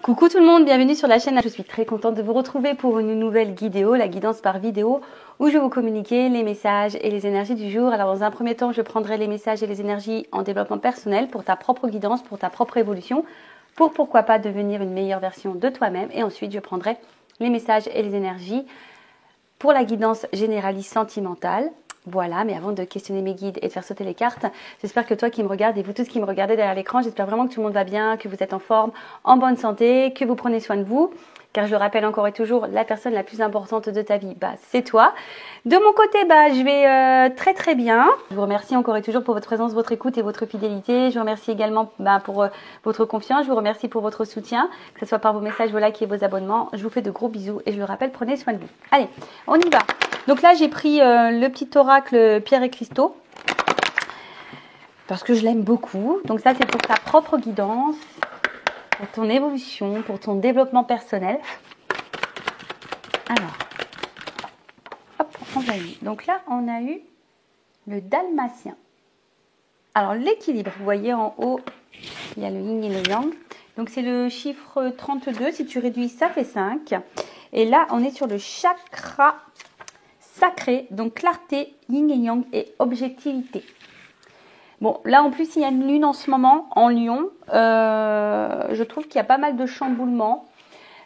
Coucou tout le monde, bienvenue sur la chaîne. Je suis très contente de vous retrouver pour une nouvelle vidéo, la guidance par vidéo, où je vais vous communiquer les messages et les énergies du jour. Alors dans un premier temps, je prendrai les messages et les énergies en développement personnel pour ta propre guidance, pour ta propre évolution, pour pourquoi pas devenir une meilleure version de toi-même. Et ensuite, je prendrai les messages et les énergies pour la guidance généraliste sentimentale. Voilà, mais avant de questionner mes guides et de faire sauter les cartes, j'espère que toi qui me regardes et vous tous qui me regardez derrière l'écran, j'espère vraiment que tout le monde va bien, que vous êtes en forme, en bonne santé, que vous prenez soin de vous. Car je le rappelle encore et toujours, la personne la plus importante de ta vie, c'est toi. De mon côté, je vais très très bien. Je vous remercie encore et toujours pour votre présence, votre écoute et votre fidélité. Je vous remercie également pour votre confiance. Je vous remercie pour votre soutien, que ce soit par vos messages, vos likes et vos abonnements. Je vous fais de gros bisous et je le rappelle, prenez soin de vous. Allez, on y va. Donc là, j'ai pris le petit oracle Pierre et Cristaux parce que je l'aime beaucoup. Donc ça, c'est pour ta propre guidance, pour ton évolution, pour ton développement personnel. Alors, hop, on va y. Donc là, on a eu le dalmatien. Alors, l'équilibre, vous voyez en haut, il y a le yin et le yang. Donc, c'est le chiffre 32. Si tu réduis, ça fait 5. Et là, on est sur le chakra sacré. Donc, clarté, yin et yang et objectivité. Bon, là, en plus, il y a une lune en ce moment en Lion. Je trouve qu'il y a pas mal de chamboulements.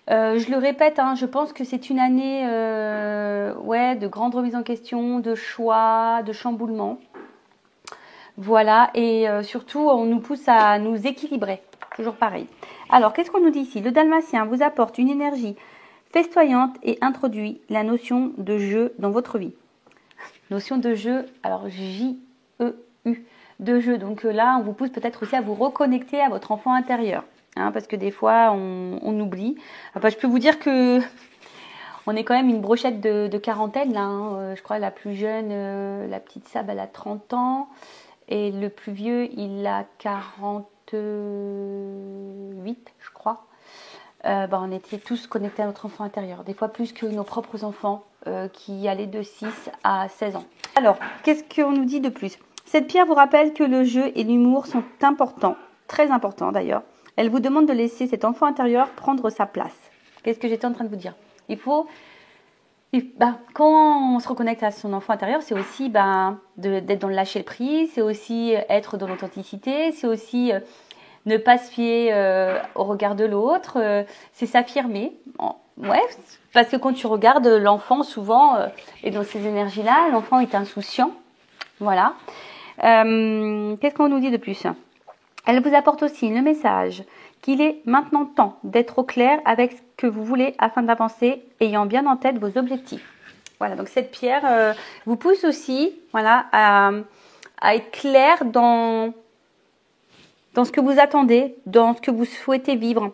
Je le répète, je pense que c'est une année de grande remise en question, de choix, de chamboulement. Voilà, et surtout, on nous pousse à nous équilibrer. Toujours pareil. Alors, qu'est-ce qu'on nous dit ici? Le dalmatien vous apporte une énergie festoyante et introduit la notion de jeu dans votre vie. Notion de jeu, alors J-E-U, de jeu. Donc là, on vous pousse peut-être aussi à vous reconnecter à votre enfant intérieur. Parce que des fois, on oublie. Je peux vous dire que on est quand même une brochette de quarantaine. Là, je crois la plus jeune, la petite Sab, elle a 30 ans. Et le plus vieux, il a 48, je crois. On était tous connectés à notre enfant intérieur. Des fois plus que nos propres enfants qui allaient de 6 à 16 ans. Alors, qu'est-ce qu'on nous dit de plus? Cette pierre vous rappelle que le jeu et l'humour sont importants. Très importants d'ailleurs. Elle vous demande de laisser cet enfant intérieur prendre sa place. Qu'est-ce que j'étais en train de vous dire? Il faut, quand on se reconnecte à son enfant intérieur, c'est aussi d'être dans le lâcher le prise, c'est aussi être dans l'authenticité, c'est aussi ne pas se fier au regard de l'autre, c'est s'affirmer. Ouais, parce que quand tu regardes l'enfant, souvent, et dans ces énergies-là, l'enfant est insouciant. Voilà. Qu'est-ce qu'on nous dit de plus? Elle vous apporte aussi le message qu'il est maintenant temps d'être au clair avec ce que vous voulez afin d'avancer, ayant bien en tête vos objectifs. Voilà, donc cette pierre vous pousse aussi à être clair dans ce que vous attendez, dans ce que vous souhaitez vivre.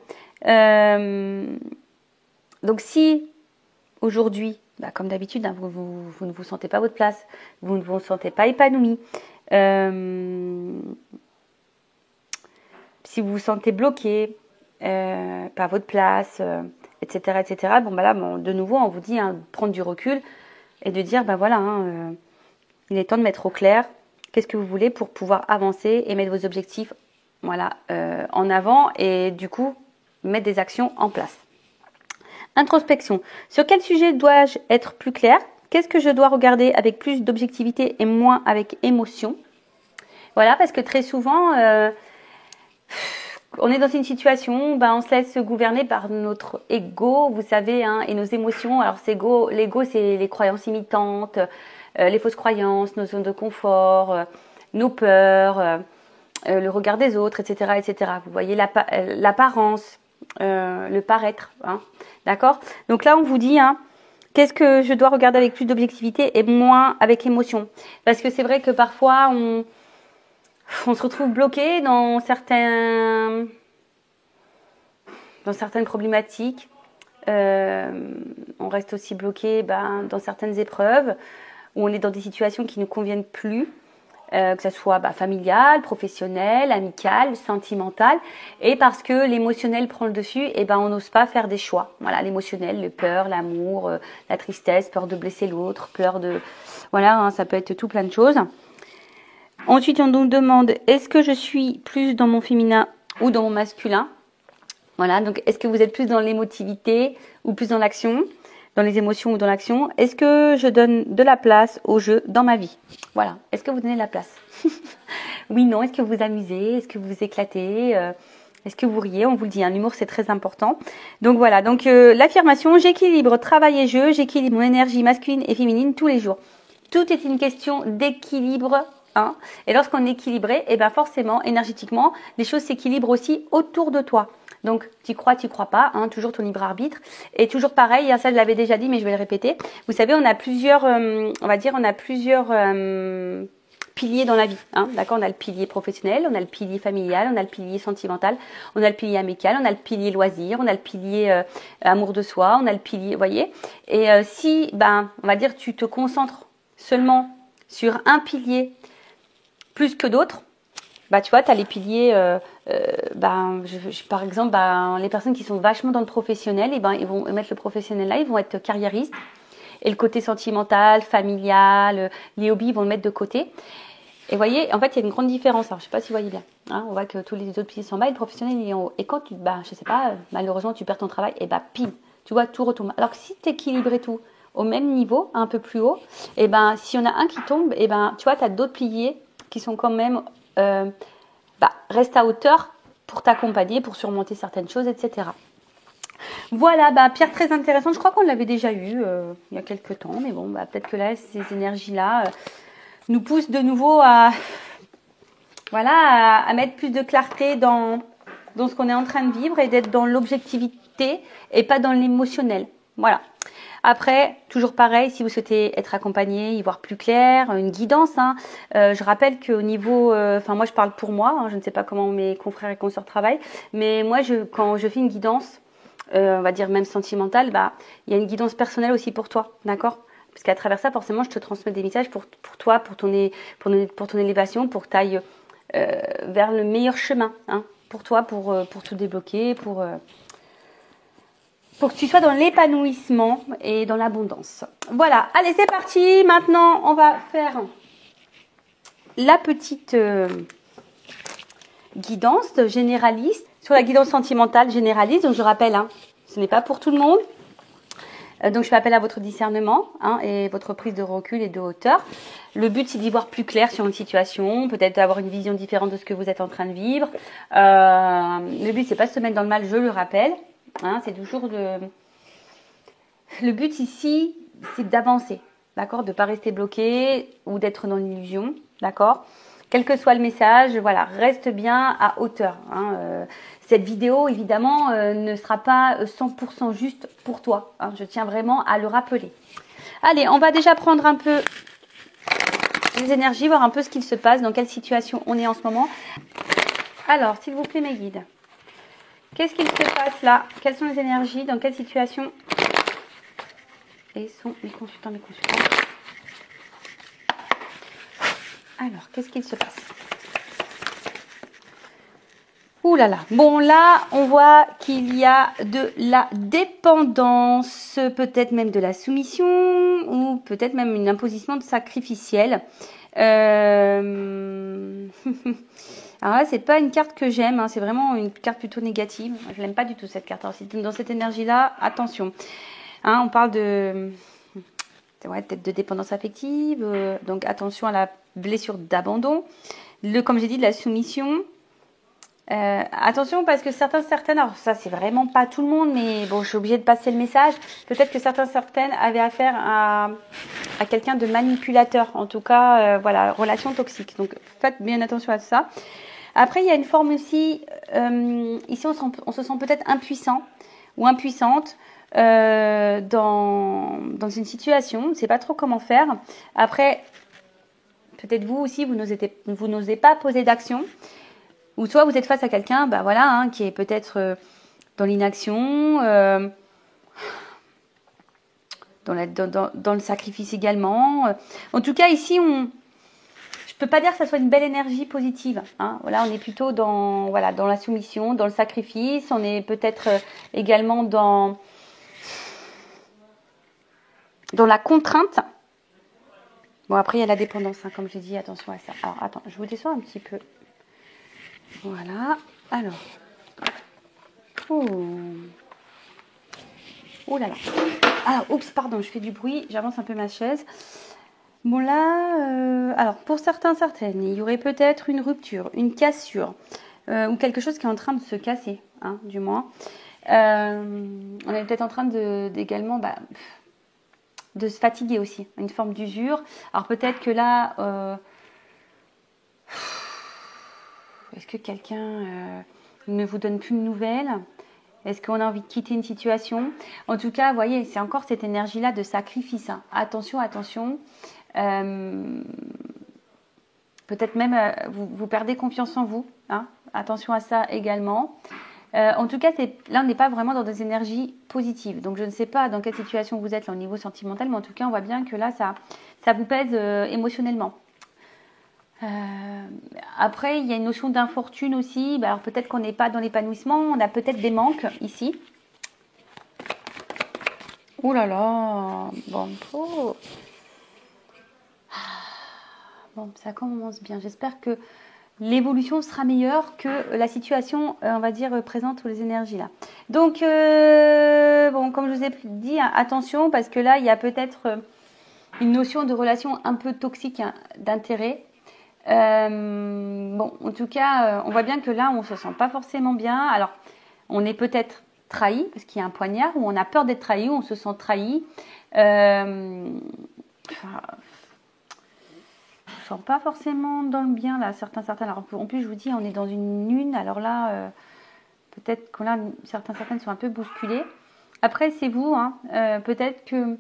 Donc si aujourd'hui, comme d'habitude, vous ne vous sentez pas à votre place, vous ne vous sentez pas épanoui, si vous vous sentez bloqué, pas à votre place, etc., de nouveau, on vous dit de prendre du recul et de dire, il est temps de mettre au clair qu'est-ce que vous voulez pour pouvoir avancer et mettre vos objectifs en avant et du coup, mettre des actions en place. Introspection. Sur quel sujet dois-je être plus clair? Qu'est-ce que je dois regarder avec plus d'objectivité et moins avec émotion? Voilà, parce que très souvent, on est dans une situation, on se laisse gouverner par notre ego, vous savez, et nos émotions. Alors, l'ego, c'est les croyances imitantes, les fausses croyances, nos zones de confort, nos peurs, le regard des autres, etc., etc. Vous voyez l'apparence, le paraître, d'accord? Donc là, on vous dit, qu'est-ce que je dois regarder avec plus d'objectivité et moins avec émotion? Parce que c'est vrai que parfois, on se retrouve bloqué dans certaines problématiques. On reste aussi bloqué dans certaines épreuves où on est dans des situations qui ne nous conviennent plus. Que ce soit familial, professionnel, amical, sentimental, et parce que l'émotionnel prend le dessus, on n'ose pas faire des choix. Voilà, l'émotionnel, le peur, l'amour, la tristesse, peur de blesser l'autre, peur de... Voilà, ça peut être tout plein de choses. Ensuite, on nous demande, est-ce que je suis plus dans mon féminin ou dans mon masculin? Voilà, donc est-ce que vous êtes plus dans l'émotivité ou plus dans l'action, dans les émotions ou dans l'action? Est-ce que je donne de la place au jeu dans ma vie? Voilà, est-ce que vous donnez de la place? Oui, non, est-ce que vous vous amusez? Est-ce que vous vous éclatez? Est-ce que vous riez? On vous le dit, l'humour c'est très important. Donc voilà, donc l'affirmation, j'équilibre travail et jeu, j'équilibre mon énergie masculine et féminine tous les jours. Tout est une question d'équilibre. Hein. Et lorsqu'on est équilibré, et ben forcément, énergétiquement, les choses s'équilibrent aussi autour de toi. Donc, tu crois pas, hein, toujours ton libre arbitre. Et toujours pareil, ça je l'avais déjà dit, mais je vais le répéter. Vous savez, on a plusieurs, piliers dans la vie. Hein, d'accord, on a le pilier professionnel, on a le pilier familial, on a le pilier sentimental, on a le pilier amical, on a le pilier loisir, on a le pilier amour de soi, on a le pilier, vous voyez. Et si, on va dire, tu te concentres seulement sur un pilier plus que d'autres, tu vois, tu as les piliers, par exemple, les personnes qui sont vachement dans le professionnel, ils vont mettre le professionnel là, ils vont être carriéristes. Et le côté sentimental, familial, les hobbies, ils vont le mettre de côté. Et vous voyez, en fait, il y a une grande différence. Alors, je ne sais pas si vous voyez bien. Hein, on voit que tous les autres piliers sont en bas et le professionnel, il est en haut. Et quand tu, je sais pas, malheureusement, tu perds ton travail, et pile, tu vois, tout retombe. Alors que si tu équilibres tout au même niveau, un peu plus haut, et s'il y en a un qui tombe, tu vois, tu as d'autres piliers qui sont quand même, restent à hauteur pour t'accompagner, pour surmonter certaines choses, etc. Voilà, pierre très intéressante. Je crois qu'on l'avait déjà eu il y a quelques temps, mais bon, peut-être que là, ces énergies-là nous poussent de nouveau à mettre plus de clarté dans ce qu'on est en train de vivre et d'être dans l'objectivité et pas dans l'émotionnel. Voilà. Après, toujours pareil, si vous souhaitez être accompagné, y voir plus clair, une guidance. Hein, je rappelle qu'au niveau, moi je parle pour moi, hein, je ne sais pas comment mes confrères et consoeurs travaillent, mais moi quand je fais une guidance, on va dire même sentimentale, il y a une guidance personnelle aussi pour toi, d'accord? Parce qu'à travers ça, forcément, je te transmets des messages pour toi, pour ton élévation, pour que tu ailles vers le meilleur chemin, hein, pour toi, pour tout débloquer, pour que tu sois dans l'épanouissement et dans l'abondance. Voilà, allez, c'est parti. Maintenant, on va faire la petite guidance généraliste sur la guidance sentimentale généraliste. Donc, je rappelle, hein, ce n'est pas pour tout le monde. Donc, je fais appel à votre discernement et votre prise de recul et de hauteur. Le but, c'est d'y voir plus clair sur une situation, peut-être d'avoir une vision différente de ce que vous êtes en train de vivre. Le but, c'est pas de se mettre dans le mal, je le rappelle. Hein, c'est toujours le but ici, c'est d'avancer, d'accord, de ne pas rester bloqué ou d'être dans l'illusion, d'accord. Quel que soit le message, voilà, reste bien à hauteur. Hein. Cette vidéo, évidemment, ne sera pas 100% juste pour toi. Hein. Je tiens vraiment à le rappeler. Allez, on va déjà prendre un peu les énergies, voir un peu ce qu'il se passe, dans quelle situation on est en ce moment. Alors, s'il vous plaît, mes guides, qu'est-ce qu'il se passe là? Quelles sont les énergies? Dans quelle situation et sont mes consultants, Alors, qu'est-ce qu'il se passe? Ouh là là. Bon, là, on voit qu'il y a de la dépendance, peut-être même de la soumission, ou peut-être même une imposition de sacrificiel. Alors là, c'est pas une carte que j'aime, hein, c'est vraiment une carte plutôt négative. Je l'aime pas du tout, cette carte. Alors, dans cette énergie-là, attention. Hein, on parle peut-être de dépendance affective, donc attention à la blessure d'abandon. Comme j'ai dit, de la soumission. Attention parce que certaines, alors ça c'est vraiment pas tout le monde, mais bon, je suis obligée de passer le message. Peut-être que certaines avaient affaire à quelqu'un de manipulateur, en tout cas, relation toxique. Donc faites bien attention à ça. Après, il y a une forme aussi, ici on se sent peut-être impuissant ou impuissante dans une situation, on ne sait pas trop comment faire. Après, peut-être vous aussi, vous n'osez pas poser d'action. Ou soit vous êtes face à quelqu'un qui est peut-être dans l'inaction, dans le sacrifice également. En tout cas, ici, je ne peux pas dire que ça soit une belle énergie positive. Hein. Voilà, on est plutôt dans la soumission, dans le sacrifice. On est peut-être également dans la contrainte. Bon, après, il y a la dépendance, hein, comme j'ai dit, attention à ça. Alors, attends, je vous descends un petit peu. Voilà, alors. Ouh. Oh là là. Ah, oups, pardon, je fais du bruit. J'avance un peu ma chaise. Bon là, alors pour certaines, il y aurait peut-être une rupture, une cassure, ou quelque chose qui est en train de se casser, hein, du moins. On est peut-être en train d'également de se fatiguer aussi, une forme d'usure. Alors peut-être que là, est-ce que quelqu'un ne vous donne plus de nouvelles? Est-ce qu'on a envie de quitter une situation? En tout cas, vous voyez, c'est encore cette énergie-là de sacrifice, hein. Attention, attention. Peut-être même vous perdez confiance en vous, hein. Attention à ça également. En tout cas, là, on n'est pas vraiment dans des énergies positives. Donc, je ne sais pas dans quelle situation vous êtes là, au niveau sentimental, mais en tout cas, on voit bien que là, ça vous pèse émotionnellement. Après, il y a une notion d'infortune aussi. Alors, peut-être qu'on n'est pas dans l'épanouissement. On a peut-être des manques ici. Oh là là. Bon, bon, ça commence bien. J'espère que l'évolution sera meilleure que la situation, on va dire, présente ou les énergies là. Donc, bon, comme je vous ai dit, hein, attention, parce que là, il y a peut-être une notion de relation un peu toxique, hein, d'intérêt. Bon, en tout cas, on voit bien que là, on se sent pas forcément bien. Alors, on est peut-être trahi, parce qu'il y a un poignard, ou on a peur d'être trahi, ou on se sent trahi. Je sens pas forcément dans le bien là, certains. Alors, en plus, je vous dis, on est dans une lune. Alors là, peut-être que là, certaines sont un peu bousculées. Après, c'est vous, hein, peut-être que,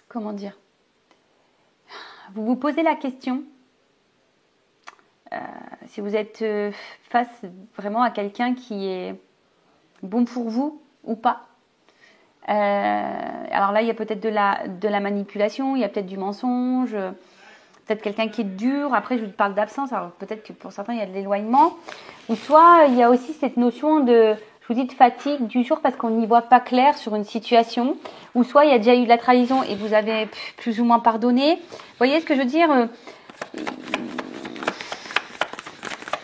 comment dire, vous vous posez la question si vous êtes face vraiment à quelqu'un qui est bon pour vous ou pas. Alors là, il y a peut-être de la manipulation, il y a peut-être du mensonge, peut-être quelqu'un qui est dur. Après, je vous parle d'absence, alors peut-être que pour certains, il y a de l'éloignement. Ou soit, il y a aussi cette notion je vous dis, de fatigue, d'usure, parce qu'on n'y voit pas clair sur une situation. Ou soit, il y a déjà eu de la trahison et vous avez plus ou moins pardonné. Vous voyez ce que je veux dire?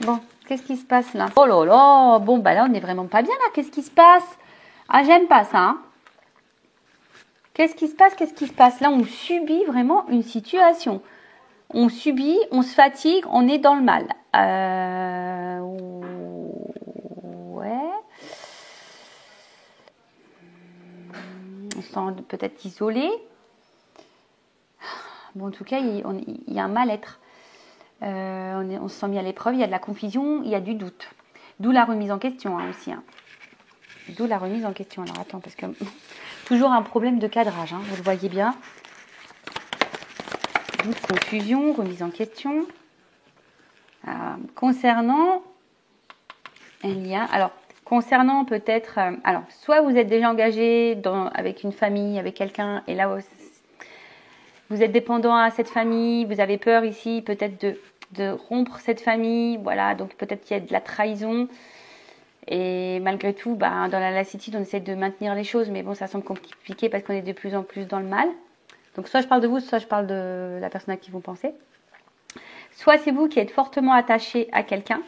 Bon, qu'est-ce qui se passe là? Oh là là, bon, bah là, on n'est vraiment pas bien là. Qu'est-ce qui se passe? Ah, j'aime pas ça, hein. Qu'est-ce qui se passe? Qu'est-ce qui se passe? Là, on subit vraiment une situation. On subit, on se fatigue, on est dans le mal. Ouais. On se sent peut-être isolé. Bon, en tout cas, il y a un mal-être. On se sent mis à l'épreuve, il y a de la confusion, il y a du doute. D'où la remise en question, hein, aussi. Hein. D'où la remise en question. Alors, attends, parce que toujours un problème de cadrage, hein, vous le voyez bien. Doute, confusion, remise en question. Concernant un lien, alors concernant peut-être, alors soit vous êtes déjà engagé avec une famille, avec quelqu'un, et là vous êtes dépendant à cette famille, vous avez peur ici peut-être de rompre cette famille, voilà, donc peut-être qu'il y a de la trahison, et malgré tout, dans la lassitude, on essaie de maintenir les choses, mais bon, ça semble compliqué parce qu'on est de plus en plus dans le mal. Donc soit je parle de vous, soit je parle de la personne à qui vous pensez. Soit c'est vous qui êtes fortement attaché à quelqu'un.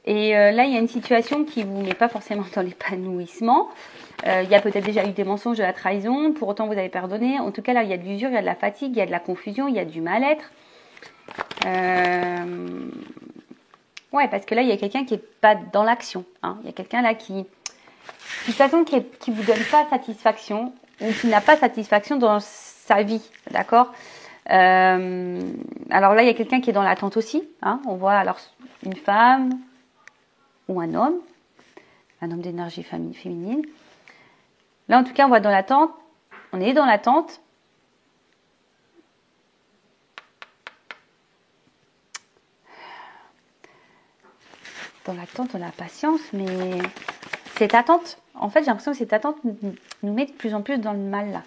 Et là, il y a une situation qui ne vous met pas forcément dans l'épanouissement. Il y a peut-être déjà eu des mensonges, de la trahison. Pour autant, vous avez pardonné. En tout cas, là, il y a de l'usure, il y a de la fatigue, il y a de la confusion, il y a du mal-être. Ouais, parce que là, il y a quelqu'un qui n'est pas dans l'action. Hein. Il y a quelqu'un là qui, de toute façon, qui vous donne pas satisfaction ou qui n'a pas satisfaction dans sa vie. D'accord? Alors là, il y a quelqu'un qui est dans l'attente aussi. Hein. On voit alors une femme ou un homme d'énergie féminine. Là, en tout cas, on voit dans l'attente. On est dans l'attente. Dans l'attente, on a patience, mais cette attente, en fait, j'ai l'impression que cette attente nous met de plus en plus dans le mal, là.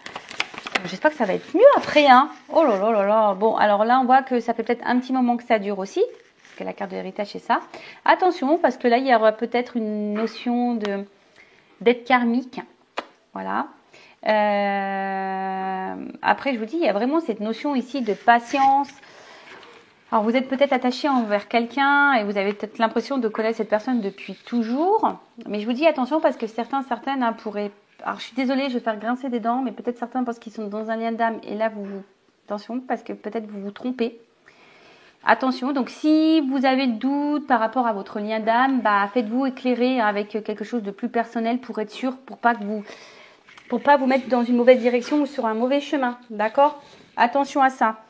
J'espère que ça va être mieux après, hein. Oh là là là là. Bon, alors là, on voit que ça fait peut-être un petit moment que ça dure aussi, parce que la carte de l'héritage, c'est ça. Attention, parce que là, il y aura peut-être une notion d'être karmique. Voilà. Après, je vous dis, il y a vraiment cette notion ici de patience. Alors, vous êtes peut-être attaché envers quelqu'un et vous avez peut-être l'impression de connaître cette personne depuis toujours. Mais je vous dis attention parce que certaines pourraient... Alors, je suis désolée, je vais faire grincer des dents, mais peut-être certains pensent qu'ils sont dans un lien d'âme. Et là, attention, parce que peut-être vous vous trompez. Attention, donc si vous avez le doute par rapport à votre lien d'âme, faites-vous éclairer avec quelque chose de plus personnel pour être sûr, pour pas vous mettre dans une mauvaise direction ou sur un mauvais chemin. D'accord? Attention à ça.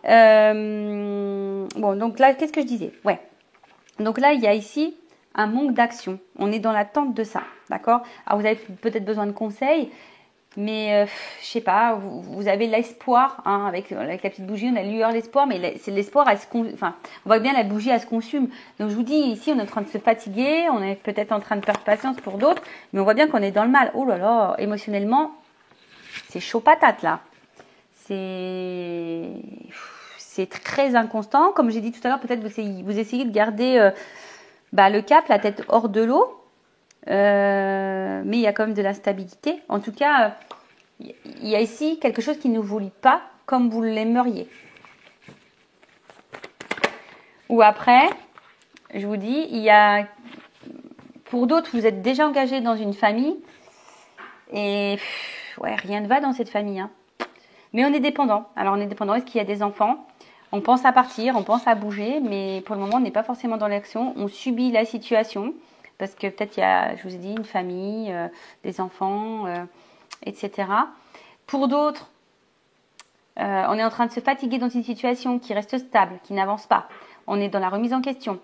Bon, donc là, qu'est-ce que je disais? Ouais. Donc là, il y a ici un manque d'action. On est dans l'attente de ça, d'accord? Alors, vous avez peut-être besoin de conseils, mais je sais pas, vous avez l'espoir, hein, avec la petite bougie, on a lueur l'espoir, mais c'est l'espoir, enfin, on voit bien la bougie, elle se consume. Donc, je vous dis, ici, on est en train de se fatiguer, on est peut-être en train de perdre patience pour d'autres, mais on voit bien qu'on est dans le mal. Oh là là, émotionnellement, c'est chaud patate, là. C'est très inconstant. Comme j'ai dit tout à l'heure, peut-être vous essayez de garder le cap, la tête hors de l'eau. Mais il y a quand même de la stabilité. En tout cas, il y a ici quelque chose qui ne vous lie pas comme vous l'aimeriez. Ou après, je vous dis, pour d'autres, vous êtes déjà engagé dans une famille. Et ouais, rien ne va dans cette famille, hein. Mais on est dépendant. Alors, on est dépendant. Est-ce qu'il y a des enfants? On pense à partir, on pense à bouger, mais pour le moment, on n'est pas forcément dans l'action. On subit la situation parce que peut-être il y a, je vous ai dit, une famille, des enfants, etc. Pour d'autres, on est en train de se fatiguer dans une situation qui reste stable, qui n'avance pas. On est dans la remise en question.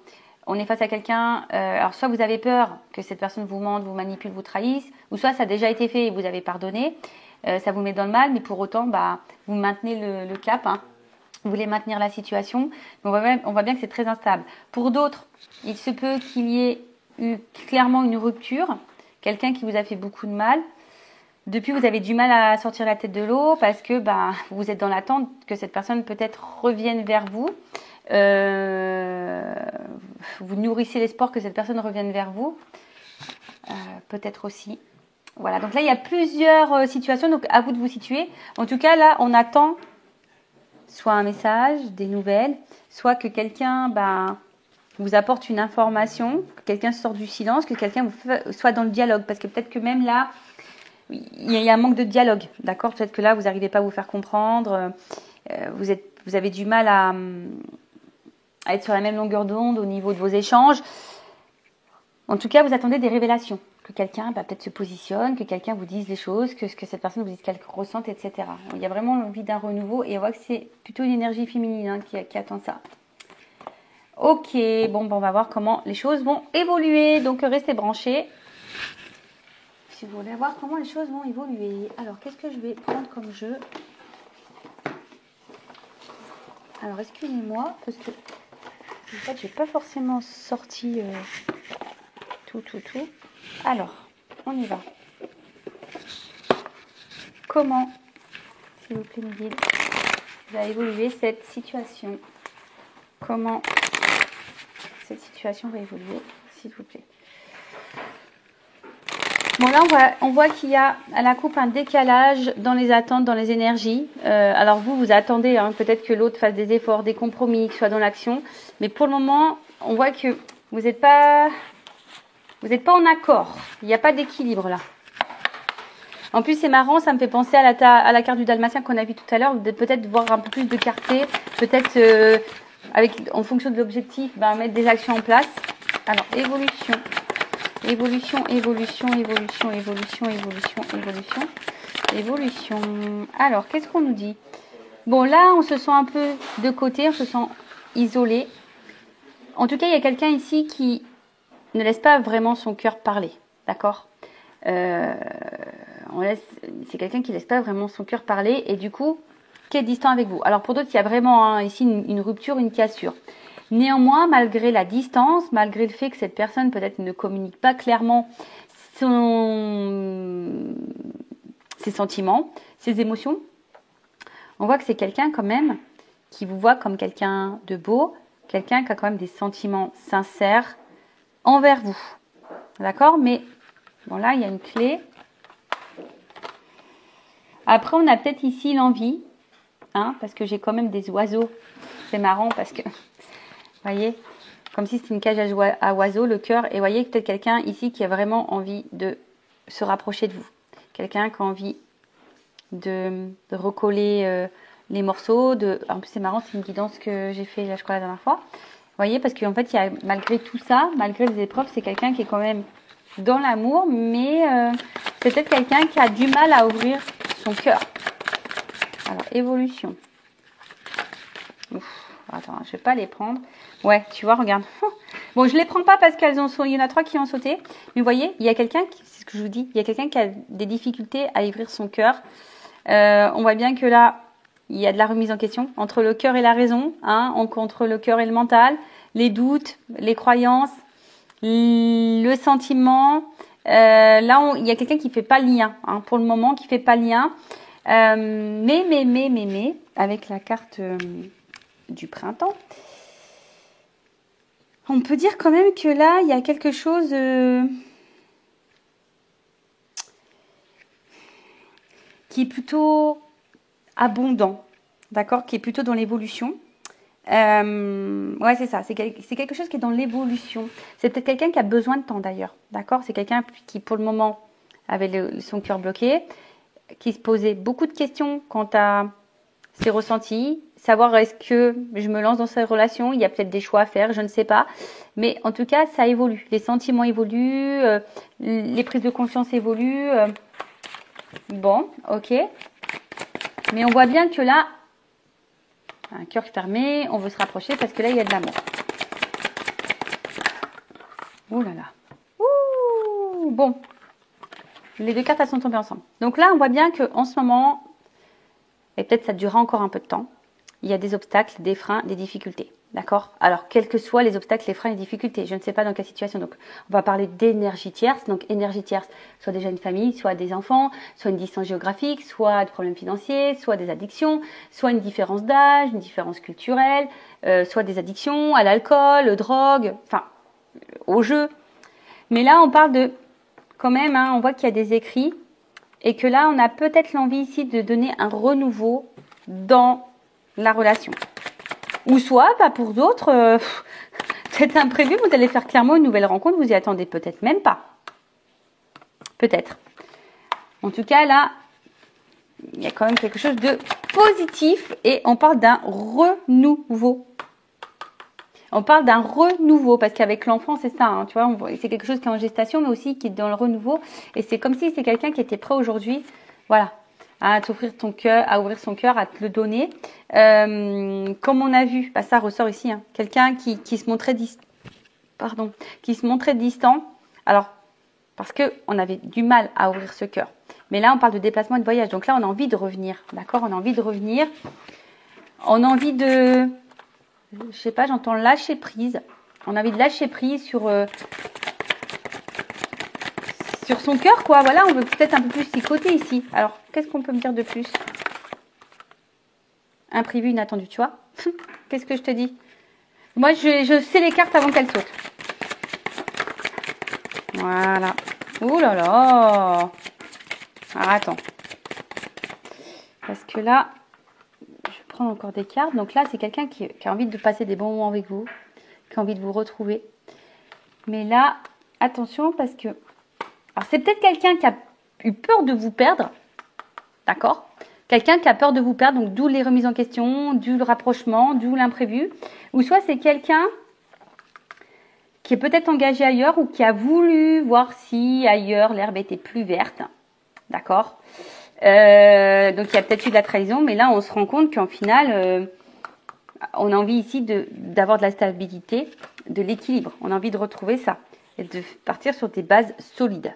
On est face à quelqu'un, alors soit vous avez peur que cette personne vous mente, vous manipule, vous trahisse, ou soit ça a déjà été fait et vous avez pardonné. Ça vous met dans le mal, mais pour autant, vous maintenez le cap, hein. Vous voulez maintenir la situation, mais on voit bien que c'est très instable. Pour d'autres, il se peut qu'il y ait eu clairement une rupture, quelqu'un qui vous a fait beaucoup de mal. Depuis, vous avez du mal à sortir la tête de l'eau parce que vous êtes dans l'attente que cette personne peut-être revienne vers vous. Vous nourrissez l'espoir que cette personne revienne vers vous. Peut-être aussi. Voilà, donc là, il y a plusieurs situations, donc à vous de vous situer. En tout cas, là, on attend soit un message, des nouvelles, soit que quelqu'un vous apporte une information, que quelqu'un sort du silence, que quelqu'un soit dans le dialogue. Parce que peut-être que même là, il y a un manque de dialogue, d'accord? Peut-être que là, vous n'arrivez pas à vous faire comprendre, vous avez du mal à être sur la même longueur d'onde au niveau de vos échanges. En tout cas, vous attendez des révélations. Que quelqu'un peut-être se positionne, que quelqu'un vous dise les choses, que cette personne vous dise qu'elle ressente, etc. Il y a vraiment l'envie d'un renouveau et on voit que c'est plutôt une énergie féminine qui attend ça. Ok, bon, on va voir comment les choses vont évoluer. Donc, restez branchés. Si vous voulez voir comment les choses vont évoluer. Alors, qu'est-ce que je vais prendre comme jeu? Alors, excusez-moi, parce que en fait, j'ai pas forcément sorti tout. Alors, on y va. Comment, s'il vous plaît, Miguel, va évoluer cette situation? Comment cette situation va évoluer, s'il vous plaît? Bon, là, on voit qu'il y a à la coupe un décalage dans les attentes, dans les énergies. Alors, vous attendez peut-être que l'autre fasse des efforts, des compromis, qu'il soit dans l'action. Mais pour le moment, on voit que vous n'êtes pas en accord. Il n'y a pas d'équilibre là. En plus, c'est marrant, ça me fait penser à la carte du Dalmatien qu'on a vu tout à l'heure. Peut-être voir un peu plus de clarté, peut-être en fonction de l'objectif, mettre des actions en place. Alors, évolution. Alors, qu'est-ce qu'on nous dit? Bon, là, on se sent un peu de côté, on se sent isolé. En tout cas, il y a quelqu'un ici qui ne laisse pas vraiment son cœur parler, d'accord? C'est quelqu'un qui laisse pas vraiment son cœur parler et du coup, qui est distant avec vous. Alors pour d'autres, il y a vraiment ici une rupture, une cassure. Néanmoins, malgré la distance, malgré le fait que cette personne peut-être ne communique pas clairement ses sentiments, ses émotions, on voit que c'est quelqu'un quand même qui vous voit comme quelqu'un de beau, quelqu'un qui a quand même des sentiments sincères envers vous. D'accord? Mais bon, là, il y a une clé. Après, on a peut-être ici l'envie, parce que j'ai quand même des oiseaux C'est marrant parce que, vous voyez, comme si c'était une cage à oiseaux, le cœur. Et vous voyez peut-être quelqu'un ici qui a vraiment envie de se rapprocher de vous. Quelqu'un qui a envie de recoller les morceaux. En plus, c'est marrant, c'est une guidance que j'ai fait, là, je crois, la dernière fois. Vous voyez, parce qu'en fait, il y a, malgré tout ça, malgré les épreuves, c'est quelqu'un qui est quand même dans l'amour, mais c'est peut-être quelqu'un qui a du mal à ouvrir son cœur. Alors, évolution. Ouf, attends, je vais pas les prendre. Ouais, tu vois, regarde. Bon, je les prends pas parce qu'elles ont sauté. Il y en a 3 qui ont sauté. Mais vous voyez, il y a quelqu'un qui, c'est ce que je vous dis, il y a quelqu'un qui a des difficultés à ouvrir son cœur. On voit bien que là, il y a de la remise en question entre le cœur et la raison, hein, entre le cœur et le mental, les doutes, les croyances, le sentiment. Là, il y a quelqu'un qui fait pas le lien, hein, pour le moment, qui fait pas le lien. Mais, avec la carte du printemps, on peut dire quand même que là, il y a quelque chose qui est plutôt abondant, d'accord, qui est plutôt dans l'évolution. Ouais, c'est ça, c'est quelque chose qui est dans l'évolution. C'est peut-être quelqu'un qui a besoin de temps d'ailleurs, d'accord. C'est quelqu'un qui, pour le moment, avait son cœur bloqué, qui se posait beaucoup de questions quant à ses ressentis, savoir est-ce que je me lance dans cette relation, il y a peut-être des choix à faire, je ne sais pas. Mais en tout cas, ça évolue. Les sentiments évoluent, les prises de conscience évoluent. Bon, ok. Mais on voit bien que là, un cœur fermé, on veut se rapprocher parce que là, il y a de l'amour. Ouh là là. Ouh, bon. Les 2 cartes, elles sont tombées ensemble. Donc là, on voit bien qu'en ce moment, et peut-être ça durera encore un peu de temps, il y a des obstacles, des freins, des difficultés. D'accord? Alors, quels que soient les obstacles, les freins et les difficultés, je ne sais pas dans quelle situation. Donc, on va parler d'énergie tierce. Donc, énergie tierce, soit déjà une famille, soit des enfants, soit une distance géographique, soit des problèmes financiers, soit des addictions, soit une différence d'âge, une différence culturelle, soit des addictions à l'alcool, aux drogues, enfin, au jeu. Mais là, on parle de, quand même, hein, on voit qu'il y a des écrits et que là, on a peut-être l'envie ici de donner un renouveau dans la relation. Ou soit, pour d'autres, c'est imprévu, vous allez faire clairement une nouvelle rencontre, vous y attendez peut-être même pas. Peut-être. En tout cas, là, il y a quand même quelque chose de positif et on parle d'un renouveau. On parle d'un renouveau parce qu'avec l'enfant, c'est ça, hein, tu vois, c'est quelque chose qui est en gestation, mais aussi qui est dans le renouveau. Et c'est comme si c'est quelqu'un qui était prêt aujourd'hui, voilà, à t'offrir ton cœur, à ouvrir son cœur, à te le donner. Comme on a vu, ça ressort ici, hein, quelqu'un qui se montrait distant. Alors, parce que on avait du mal à ouvrir ce cœur. Mais là, on parle de déplacement et de voyage. Donc là, on a envie de revenir, d'accord? On a envie de revenir. On a envie de, je sais pas, j'entends lâcher prise. On a envie de lâcher prise sur son cœur, quoi. Voilà, on veut peut-être un peu plus s'y côté ici. Alors, qu'est-ce qu'on peut me dire de plus? Imprévu, inattendu, tu vois. Qu'est-ce que je te dis? Moi, je sais les cartes avant qu'elles sautent. Voilà. Ouh là là. Alors, attends. Parce que là, je vais prendre encore des cartes. Donc là, c'est quelqu'un qui a envie de passer des bons moments avec vous, qui a envie de vous retrouver. Mais là, attention parce que... Alors, c'est peut-être quelqu'un qui a eu peur de vous perdre. D'accord? Quelqu'un qui a peur de vous perdre, donc d'où les remises en question, d'où le rapprochement, d'où l'imprévu. Ou soit c'est quelqu'un qui est peut-être engagé ailleurs ou qui a voulu voir si ailleurs l'herbe était plus verte. D'accord? Donc il y a peut-être eu de la trahison, mais là on se rend compte qu'en final, on a envie ici d'avoir de la stabilité, de l'équilibre. On a envie de retrouver ça et de partir sur des bases solides.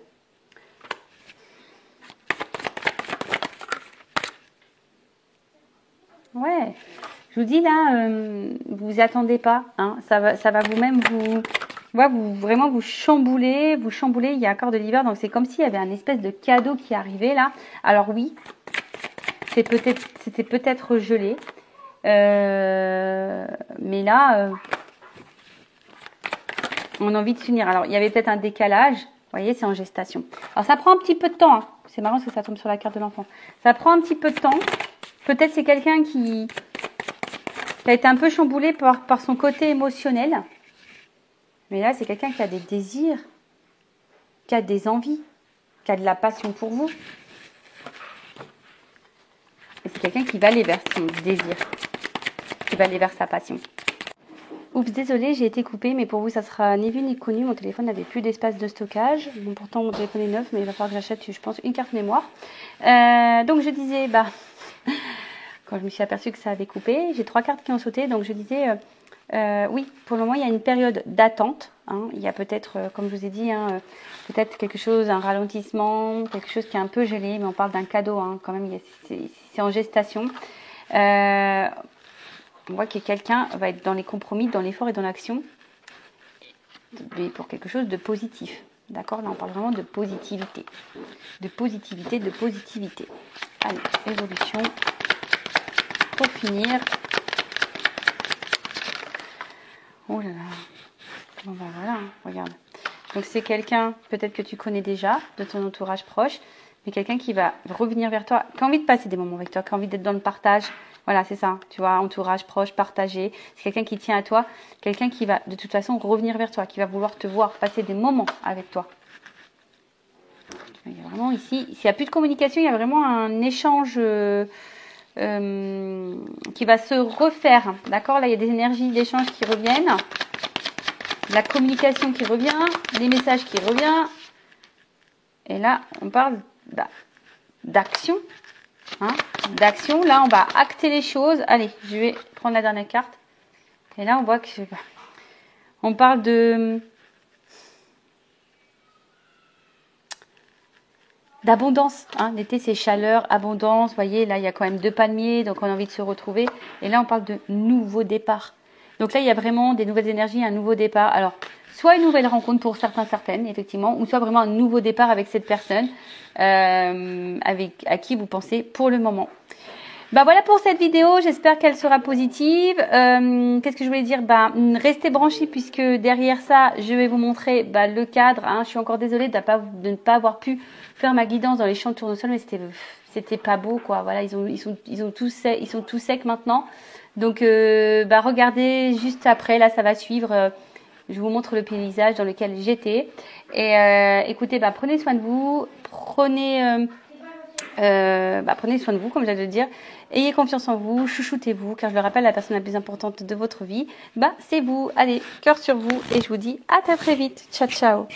Ouais, je vous dis là, vous attendez pas, hein, ça va vous-même vraiment vous chambouler, Il y a encore de l'hiver, donc c'est comme s'il y avait un espèce de cadeau qui arrivait là. Alors oui, c'était peut-être gelé, mais là, on a envie de s'unir. Alors il y avait peut-être un décalage, vous voyez, c'est en gestation. Alors ça prend un petit peu de temps, hein. C'est marrant parce que ça tombe sur la carte de l'enfant. Ça prend un petit peu de temps. Peut-être c'est quelqu'un qui qui a été un peu chamboulé par son côté émotionnel. Mais là, c'est quelqu'un qui a des désirs, qui a des envies, qui a de la passion pour vous. Et c'est quelqu'un qui va aller vers son désir, qui va aller vers sa passion. Oups, désolée, j'ai été coupée, mais pour vous, ça sera ni vu ni connu. Mon téléphone n'avait plus d'espace de stockage. Bon, pourtant, mon téléphone est neuf, mais il va falloir que j'achète, je pense, une carte mémoire. Donc, je disais, quand je me suis aperçue que ça avait coupé, j'ai 3 cartes qui ont sauté. Donc, je disais, oui, pour le moment, il y a une période d'attente. Hein. Il y a peut-être, comme je vous ai dit, peut-être quelque chose, un ralentissement, quelque chose qui est un peu gelé, mais on parle d'un cadeau, hein, quand même, c'est en gestation. On voit que quelqu'un va être dans les compromis, dans l'effort et dans l'action, mais pour quelque chose de positif. D'accord? Là, on parle vraiment de positivité. De positivité, de positivité. Allez, évolution. Pour finir. Oh là là. Bon, bah voilà, regarde. Donc, c'est quelqu'un, peut-être que tu connais déjà, de ton entourage proche, mais quelqu'un qui va revenir vers toi, qui a envie de passer des moments avec toi, qui a envie d'être dans le partage. Voilà, c'est ça, tu vois, entourage proche, partagé. C'est quelqu'un qui tient à toi, quelqu'un qui va de toute façon revenir vers toi, qui va vouloir te voir passer des moments avec toi. Il y a vraiment ici, s'il n'y a plus de communication, il y a vraiment un échange qui va se refaire. D'accord? Là, il y a des énergies d'échange qui reviennent. La communication qui revient, les messages qui reviennent. Et là, on parle d'action. Hein, d'action. Là, on va acter les choses. Allez, je vais prendre la dernière carte. Et là, on voit que on parle d'abondance. Hein. L'été, c'est chaleur, abondance. Vous voyez, là, il y a quand même 2 palmiers, donc on a envie de se retrouver. Et là, on parle de nouveau départ. Donc là, il y a vraiment des nouvelles énergies, un nouveau départ. Alors, soit une nouvelle rencontre pour certaines, effectivement, ou soit vraiment un nouveau départ avec cette personne à qui vous pensez pour le moment. Voilà pour cette vidéo, j'espère qu'elle sera positive. Qu'est-ce que je voulais dire? Restez branchés puisque derrière ça, je vais vous montrer le cadre. Hein. Je suis encore désolée de ne pas avoir pu faire ma guidance dans les champs de tournesol, mais c'était pas beau, quoi. Voilà, ils sont tous secs maintenant. Donc, regardez juste après, là, ça va suivre. Je vous montre le paysage dans lequel j'étais. Et écoutez, prenez soin de vous, prenez soin de vous, comme j'allais le dire. Ayez confiance en vous, chouchoutez-vous, car je le rappelle, la personne la plus importante de votre vie, c'est vous. Allez, cœur sur vous, et je vous dis à très vite. Ciao, ciao.